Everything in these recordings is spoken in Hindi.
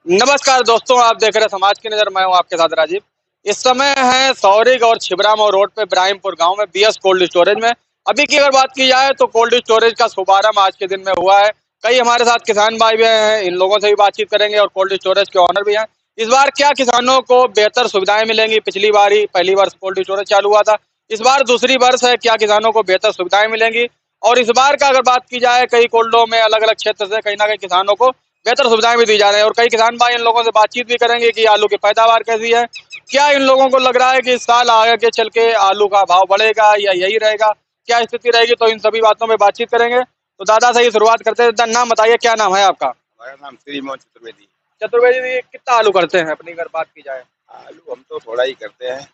नमस्कार दोस्तों, आप देख रहे हैं समाज की नज़र। मैं हूं आपके साथ राजीव। इस समय है सौरिग और छिबरामऊ रोड पे इब्राहिमपुर गांव में बीएस कोल्ड स्टोरेज में। अभी की अगर बात की जाए तो कोल्ड स्टोरेज का शुभारंभ आज के दिन में हुआ है। कई हमारे साथ किसान भाई भी हैं, इन लोगों से भी बातचीत करेंगे और कोल्ड स्टोरेज के ऑनर भी हैं। इस बार क्या किसानों को बेहतर सुविधाएं मिलेंगी? पिछली बारी पहली वर्ष कोल्ड स्टोरेज चालू हुआ था, इस बार दूसरी वर्ष है, क्या किसानों को बेहतर सुविधाएं मिलेंगी? और इस बार का अगर बात की जाए, कई कोल्डों में अलग अलग क्षेत्र से कहीं ना कहीं किसानों को बेहतर सुविधाएं भी दी जा रही हैं और कई किसान भाई इन लोगों से बातचीत भी करेंगे कि आलू की पैदावार कैसी है, क्या इन लोगों को लग रहा है कि इस साल आगे चल के आलू का भाव बढ़ेगा या यही रहेगा, क्या स्थिति रहेगी, तो इन सभी बातों में बातचीत करेंगे। तो दादा से ही शुरुआत करते हैं। नाम बताइए, क्या नाम है आपका? हमारा नाम श्री मोहन चतुर्वेदी। चतुर्वेदी जी, कितना आलू करते हैं अपनी अगर बात की जाए? आलू हम तो थोड़ा ही करते हैं,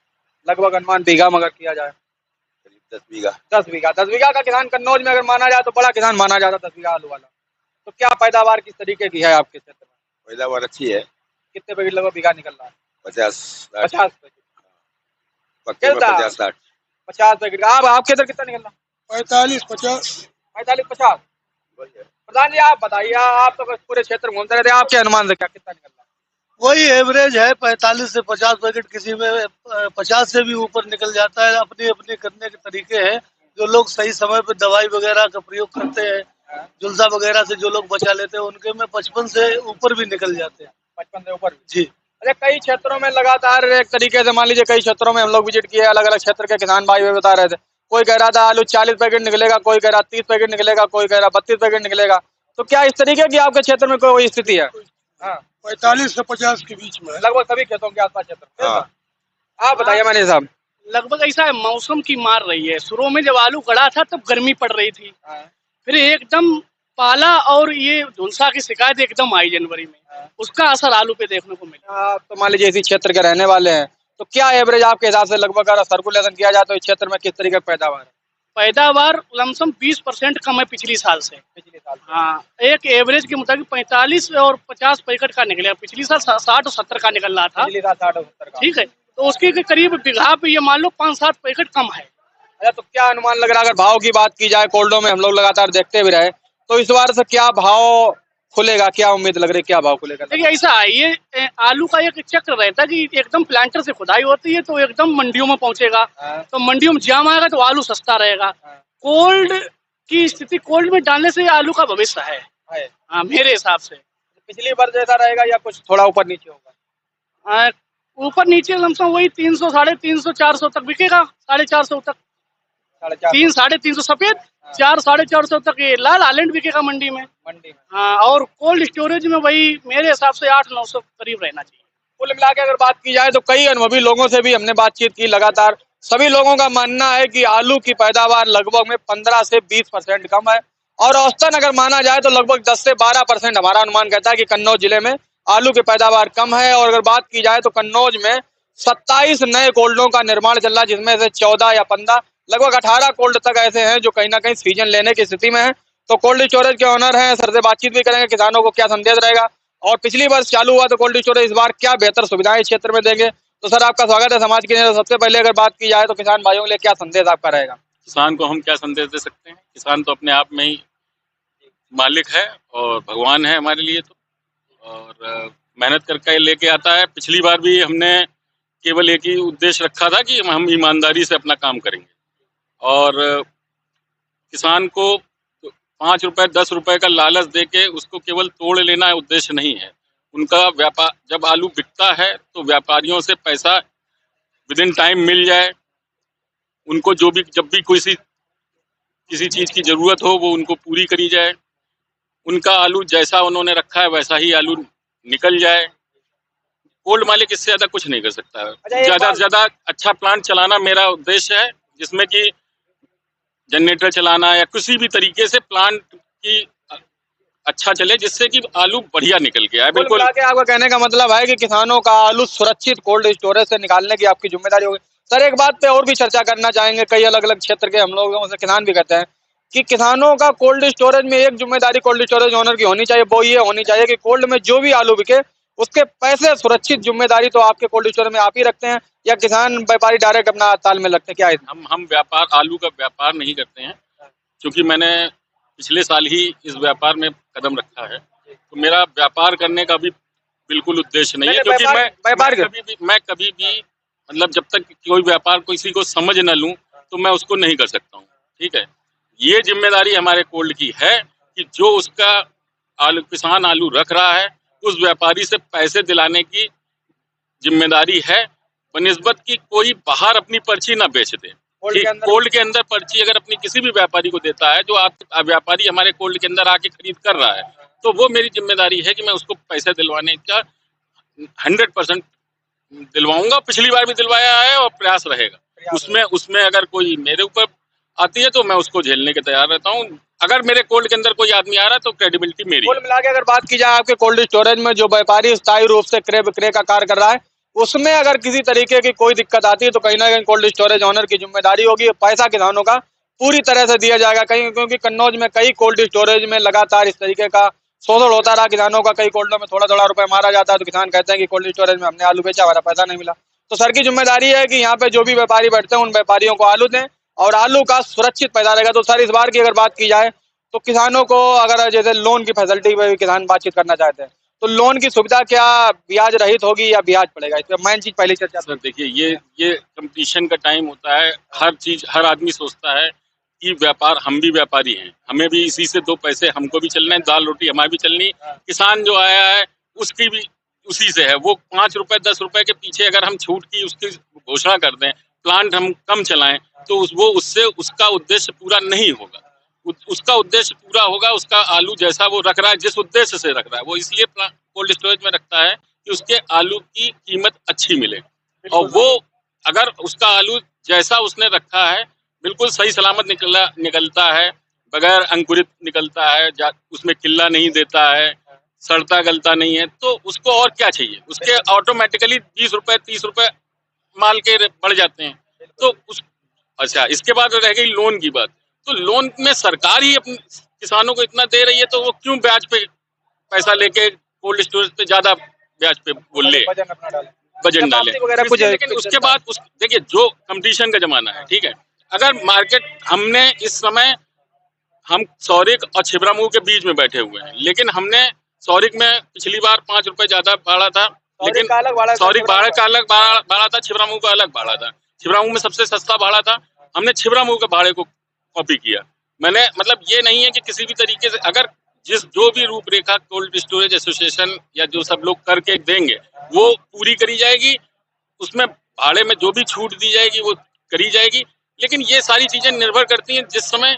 लगभग अनुमान बीघा में अगर किया जाए? करीब 10 बीघा। 10 बीघा। 10 बीघा का किसान कन्नौज में अगर माना जाए तो बड़ा किसान माना जाता है 10 बीघा आलू वाला। तो क्या पैदावार किस तरीके की है आपके क्षेत्र में? पैदावार अच्छी है। कितने पैकेट लगभग बीघा निकल रहा है? 50-60। 50 पैकेट पक्के में चलता है। 50-60। 50 पैकेट। आपके इधर कितना निकल रहा? 45-50। 45-50। प्रधान जी आप बताइए, आप तो बस पूरे क्षेत्र घूमते रहते हैं, आपके अनुमान से क्या कितना निकल रहा है? वही एवरेज है 45 से 50 पैकेट, किसी में 50 से भी ऊपर निकल जाता है। अपनी अपनी करने के तरीके हैं। जो लोग सही समय पे दवाई वगैरह का प्रयोग करते हैं, जुल्सा वगैरह से जो लोग बचा लेते हैं, उनके में 55 से ऊपर भी निकल जाते हैं। 55 से ऊपर? जी। अच्छा, कई क्षेत्रों में लगातार एक तरीके से मान लीजिए, कई क्षेत्रों में हम लोग विजिट किए, अलग अलग क्षेत्र के किसान भाई भी बता रहे थे। कोई कह रहा था आलू 40 पैकेट निकलेगा, कोई कह रहा 30 पैकेट निकलेगा, कोई कह रहा 32 पैकेट निकलेगा। तो क्या इस तरीके की आपके क्षेत्र में कोई स्थिति है? हाँ, 45 से 50 के बीच में है। लगभग सभी खेतों के आसपास क्षेत्र। हाँ। आप बताइए मैंने साहब। लगभग ऐसा है, मौसम की मार रही है। शुरू में जब आलू गड़ा था तब गर्मी पड़ रही थी, फिर एकदम पाला और ये झुलसा की शिकायत एकदम आई जनवरी में। उसका असर आलू पे देखने को मिला। आप तो मान लीजिए इसी क्षेत्र के रहने वाले हैं, तो क्या एवरेज आपके हिसाब से लगभग अगर सर्कुलेशन किया जाए तो इस क्षेत्र में किस तरीके की पैदावार है? पैदावार लमसम 20% कम है पिछली साल से। पिछले साल? हाँ, एक एवरेज के मुताबिक 45 और 50 पैकेट का निकलेगा। पिछली साल 60 और 70 का निकल रहा था। पिछले साल 60 और 70 का। ठीक है, तो उसके करीब बीघा पे ये मान लो 5-7 पैकेट कम है। अच्छा, तो क्या अनुमान लग रहा है अगर भाव की बात की जाए, कोल्डो में हम लोग लगातार देखते भी रहे, तो इस बार से क्या भाव खुलेगा, क्या उम्मीद लग रही है, क्या भाव खुलेगा? देखिए ऐसा है, ये आलू का एक चक्र रहता है कि एकदम प्लांटर से खुदाई होती है तो एकदम मंडियों में पहुंचेगा। तो मंडियों में जाम आएगा तो आलू सस्ता रहेगा। कोल्ड की स्थिति, कोल्ड में डालने से आलू का भविष्य है। हाँ, मेरे हिसाब से पिछली बार जैसा रहेगा या कुछ थोड़ा ऊपर नीचे होगा? ऊपर नीचे लमसम वही 300, 350, 400 तक बिकेगा। 450 तक, 300-350 सफेद, 400-450 तक ये लाल आलैंड बिकेगा मंडी में। हाँ, और कोल्ड स्टोरेज में वही मेरे हिसाब से 800-900 करीब रहना चाहिए। कुल मिला के अगर बात की जाए तो कई अनुभवी लोगों से भी हमने बातचीत की लगातार। सभी लोगों का मानना है कि आलू की पैदावार लगभग में 15 से 20% कम है और औसतन अगर माना जाए तो लगभग 10 से 12% हमारा अनुमान कहता है कि कन्नौज जिले में आलू की पैदावार कम है। और अगर बात की जाए तो कन्नौज में 27 नए कोल्डों का निर्माण चल रहा है, जिसमें से 14 या 15 लगभग 18 कोल्ड तक ऐसे हैं जो कहीं ना कहीं सीजन लेने की स्थिति में है। तो कोल्ड स्टोरेज के ऑनर हैं, सर से बातचीत भी करेंगे, किसानों को क्या संदेश रहेगा और पिछली वर्ष चालू हुआ तो कोल्ड स्टोरेज इस बार क्या बेहतर सुविधाएं इस क्षेत्र में देंगे। तो सर आपका स्वागत है समाज की नज़र। सबसे पहले अगर बात की जाए तो किसान भाइयों के लिए क्या संदेश आपका रहेगा? किसान को हम क्या संदेश दे सकते हैं? किसान तो अपने आप में ही मालिक है और भगवान है हमारे लिए। तो और मेहनत करके लेके आता है। पिछली बार भी हमने केवल एक ही उद्देश्य रखा था कि हम ईमानदारी से अपना काम करेंगे और किसान को 5 रुपए 10 रुपए का लालच देके उसको केवल तोड़ लेना उद्देश्य नहीं है। उनका व्यापार, जब आलू बिकता है तो व्यापारियों से पैसा विद इन टाइम मिल जाए। उनको जो भी, जब भी किसी चीज़ की ज़रूरत हो वो उनको पूरी करी जाए। उनका आलू जैसा उन्होंने रखा है वैसा ही आलू निकल जाए। कोल्ड मालिक इससे ज़्यादा कुछ नहीं कर सकता है। ज़्यादा से ज़्यादा अच्छा प्लांट चलाना मेरा उद्देश्य है, जिसमें कि जनरेटर चलाना या किसी भी तरीके से प्लांट की अच्छा चले, जिससे कि आलू बढ़िया निकल के आए। बिल्कुल। आपका कहने का मतलब है कि किसानों का आलू सुरक्षित कोल्ड स्टोरेज से निकालने की आपकी जिम्मेदारी होगी। सर एक बात पे और भी चर्चा करना चाहेंगे, कई अलग अलग क्षेत्र के हम लोगों से किसान भी कहते हैं कि किसानों का कोल्ड स्टोरेज में एक जिम्मेदारी कोल्ड स्टोरेज ओनर की होनी चाहिए, वो ये होनी चाहिए कि कोल्ड में जो भी आलू बिके उसके पैसे सुरक्षित जिम्मेदारी तो आपके कोल्ड स्टोरेज में आप ही रखते हैं या किसान व्यापारी डायरेक्ट अपना ताल में लगते हैं, क्या है? हम व्यापार, आलू का व्यापार नहीं करते हैं, क्योंकि मैंने पिछले साल ही इस व्यापार में कदम रखा है। तो मेरा व्यापार करने का भी बिल्कुल उद्देश्य नहीं है, नहीं, क्योंकि व्यापार मैं कभी भी मतलब जब तक कोई व्यापार किसी को समझ न लूं तो मैं उसको नहीं कर सकता हूँ। ठीक है, ये जिम्मेदारी हमारे कोल्ड की है कि जो उसका किसान आलू रख रहा है उस व्यापारी से पैसे दिलाने की जिम्मेदारी है, बनिस्बत की कोई बाहर अपनी पर्ची ना बेच दे। कोल्ड के अंदर पर्ची अगर अपनी किसी भी व्यापारी को देता है, जो आप व्यापारी हमारे कोल्ड के अंदर आके खरीद कर रहा है, तो वो मेरी जिम्मेदारी है कि मैं उसको पैसे दिलवाने का 100% दिलवाऊंगा। पिछली बार भी दिलवाया है और प्रयास रहेगा। उसमें अगर कोई मेरे ऊपर आती है तो मैं उसको झेलने के तैयार रहता हूँ। अगर मेरे कोल्ड के अंदर कोई आदमी आ रहा है तो क्रेडिबिलिटी मेरी। कुल मिला के अगर बात की जाए आपके कोल्ड स्टोरेज में जो व्यापारी स्थायी रूप से क्रय विक्रय का कार्य कर रहा है, उसमें अगर किसी तरीके की कोई दिक्कत आती है तो कहीं ना कहीं कोल्ड स्टोरेज ओनर की जिम्मेदारी होगी। पैसा किसानों का पूरी तरह से दिया जाएगा, कहीं क्योंकि कन्नौज में कई कोल्ड स्टोरेज में लगातार इस तरीके का शोषण होता रहा किसानों का। कई कोल्डों में थोड़ा थोड़ा रुपए मारा जाता है तो किसान कहते हैं कि कोल्ड स्टोरेज में हमने आलू बेचा, हमारा पैसा नहीं मिला। तो सर की जिम्मेदारी है कि यहाँ पे जो भी व्यापारी बैठते हैं उन व्यापारियों को आलू दें और आलू का सुरक्षित पैदा रहेगा। तो सर इस बार की अगर बात की जाए तो किसानों को अगर जैसे लोन की फैसिलिटी पे भी किसान बातचीत करना चाहते हैं तो लोन की सुविधा क्या ब्याज रहित होगी या ब्याज पड़ेगा? इस पर मेन चीज पहली चर्चा। सर देखिए, ये कंपटीशन का टाइम होता है, हर आदमी सोचता है कि व्यापार, हम भी व्यापारी हैं, हमें भी इसी से दो पैसे हमको भी चलना है, दाल रोटी हमारी भी चलनी। किसान जो आया है उसकी भी उसी से है। वो 5 रुपए 10 रुपए के पीछे अगर हम छूट की उसकी घोषणा कर दें, प्लांट हम कम चलाएं, तो उससे उसका उद्देश्य पूरा नहीं होगा। उसका उद्देश्य पूरा होगा, उसका आलू जैसा वो रख रहा है, जिस उद्देश्य से रख रहा है, वो इसलिए कोल्ड स्टोरेज में रखता है कि उसके आलू की कीमत अच्छी मिले। और वो अगर उसका आलू जैसा उसने रखा है बिल्कुल सही सलामत निकलता है, बगैर अंकुरित निकलता है, उसमें किल्ला नहीं देता है, सड़ता गलता नहीं है, तो उसको और क्या चाहिए? उसके ऑटोमेटिकली 20 रुपए 30 रुपए माल के बढ़ जाते हैं। तो अच्छा, इसके बाद रह गई लोन की बात। तो लोन में सरकार ही अपने किसानों को इतना दे रही है, तो वो क्यों ब्याज पे पैसा लेके कोल्ड स्टोरेज पे ज्यादा ब्याज पे बोले वजन डाले? लेकिन उसके बाद देखिए, जो कंपटीशन का जमाना है, ठीक है, अगर मार्केट हमने इस समय हम सौरिक और छिबरामऊ के बीच में बैठे हुए हैं, लेकिन हमने सौरिक में पिछली बार 5 रुपए ज्यादा बढ़ा था, लेकिन सौरिक भाड़ा का अलग भाड़ा था, छिबरामऊ का अलग भाड़ा था। छिबरामऊ में सबसे सस्ता भाड़ा था, हमने छिबरामऊ के भाड़े को कॉपी किया। मैंने मतलब ये नहीं है कि किसी भी तरीके से अगर जो भी रूपरेखा कोल्ड स्टोरेज एसोसिएशन या जो सब लोग करके देंगे वो पूरी करी जाएगी, उसमें भाड़े में जो भी छूट दी जाएगी वो करी जाएगी। लेकिन ये सारी चीजें निर्भर करती हैं जिस समय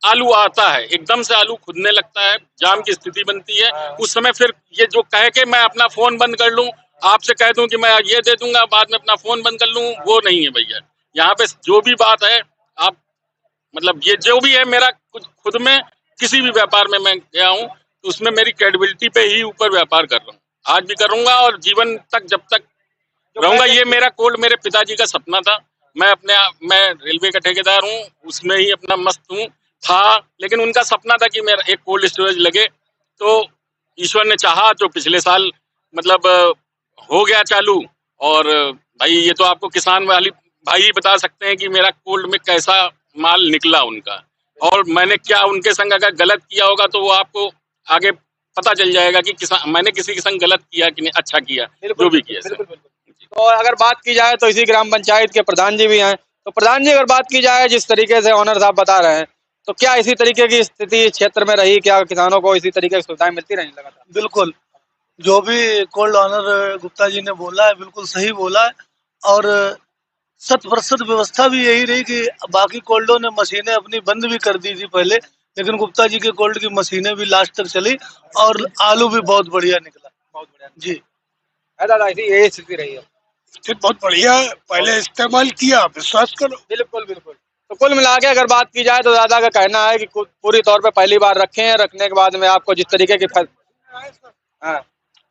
आलू आता है, एकदम से आलू खुदने लगता है, जाम की स्थिति बनती है, उस समय फिर ये जो कह के मैं अपना फोन बंद कर लूं, आपसे कह दूं कि मैं ये दे दूंगा, बाद में अपना फोन बंद कर लूं, वो नहीं है भैया। यहाँ पे जो भी बात है, आप मतलब ये जो भी है, मेरा खुद में किसी भी व्यापार में मैं गया हूँ तो उसमें मेरी क्रेडिबिलिटी पे ही ऊपर व्यापार कर रहा हूँ, आज भी करूंगा और जीवन तक जब तक रहूंगा। ये मेरा कोल्ड मेरे पिताजी का सपना था। मैं रेलवे का ठेकेदार हूँ, उसमें ही अपना मस्त हूँ था, लेकिन उनका सपना था कि मेरा एक कोल्ड स्टोरेज लगे, तो ईश्वर ने चाहा तो पिछले साल मतलब हो गया चालू। और भाई ये तो आपको किसान वाली भाई ही बता सकते हैं कि मेरा कोल्ड में कैसा माल निकला उनका, और मैंने क्या उनके संग अगर गलत किया होगा तो वो आपको आगे पता चल जाएगा कि मैंने किसी के संग गलत किया कि नहीं, अच्छा किया, जो भी किया। तो अगर बात की जाए तो इसी ग्राम पंचायत के प्रधान जी भी हैं, तो प्रधान जी अगर बात की जाए जिस तरीके से ऑनर साहब बता रहे हैं, तो क्या इसी तरीके की स्थिति क्षेत्र में रही? क्या किसानों को इसी तरीके की सुविधाएं मिलती रही लगातार? बिल्कुल, जो भी कोल्ड ऑनर गुप्ता जी ने बोला है बिल्कुल सही बोला है, और 100% व्यवस्था भी यही रही कि बाकी कोल्डों ने मशीनें अपनी बंद भी कर दी थी पहले, लेकिन गुप्ता जी के कोल्ड की मशीनें भी लास्ट तक चली और आलू भी बहुत बढ़िया निकला। बहुत बढ़िया जी दादा, यही स्थिति रही है। बहुत बढ़िया है, पहले इस्तेमाल किया, विश्वास करो। बिल्कुल बिल्कुल। तो कुल मिला के अगर बात की जाए तो दादा का कहना है कि पूरी तौर पे पहली बार रखे हैं, रखने के बाद में आपको जिस तरीके की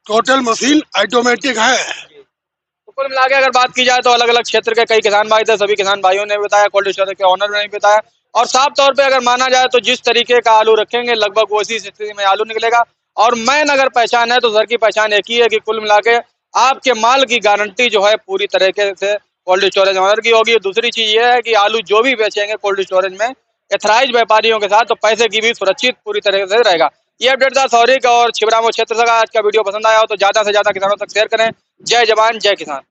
टोटल मशीन ऑटोमेटिक है। तो कुल मिला के अगर बात की जाए तो अलग अलग क्षेत्र के कई किसान भाई थे, सभी किसान भाइयों ने बताया, कोल्ड स्टोरेज के ऑनर ने भी बताया, और साफ तौर पे अगर माना जाए तो जिस तरीके का आलू रखेंगे लगभग उसी स्थिति में आलू निकलेगा। और मैन अगर पहचान है तो सर की पहचान एक ही है कि कुल मिला के आपके माल की गारंटी जो है पूरी तरीके से कोल्ड स्टोरेज ऑनर की होगी। दूसरी चीज ये है कि आलू जो भी बेचेंगे कोल्ड स्टोरेज में एथराइज व्यापारियों के साथ, तो पैसे की भी सुरक्षित पूरी तरीके से रहेगा। ये अपडेट था सौरिक और छिबरामऊ क्षेत्र का। आज का वीडियो पसंद आया हो तो ज्यादा से ज्यादा किसानों तक शेयर करें। जय जवान जय किसान।